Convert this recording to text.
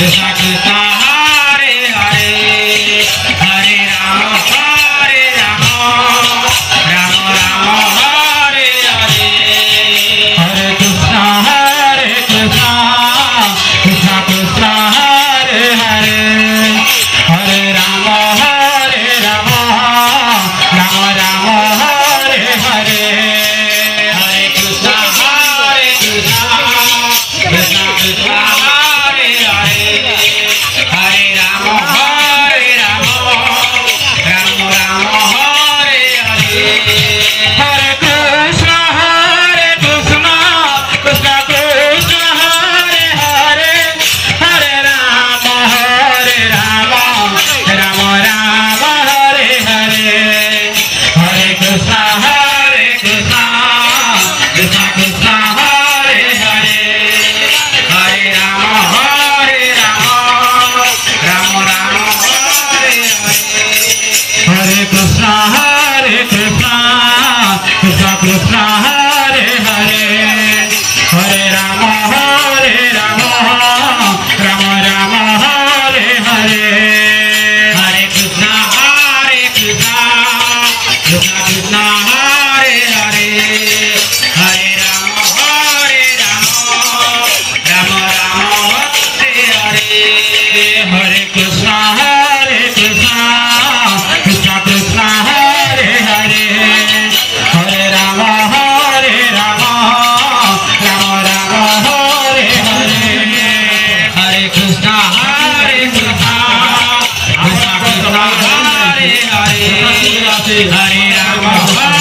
Krishna Krishna Hare Hare Hare Ram Ram Ram Hare Hare Hare Krishna Krishna Krishna Hare Hare Hare Ram Ram Ram Hare Hare Hare Krishna Krishna Krishna Krishna Hare Hare Hare Ram Ram Ram Hare Hare Hare Krishna Krishna Krishna Krishna Hare Hare Hare Ram Ram Ram Hare Hare Hare Krishna Krishna Krishna Krishna Hare Hare Hare Ram Ram Ram Hare Hare Hare Krishna Krishna Krishna Krishna Hare Hare Hare Ram Ram Ram Hare Hare Hare Krishna Krishna Krishna Krishna Hare Hare Hare Ram Ram Hare Hare Hare Krishna Krishna Krishna Krishna Hare Hare Hare Ram Ram Hare Hare Hare Krishna Krishna Krishna Krishna Hare Hare Hare Ram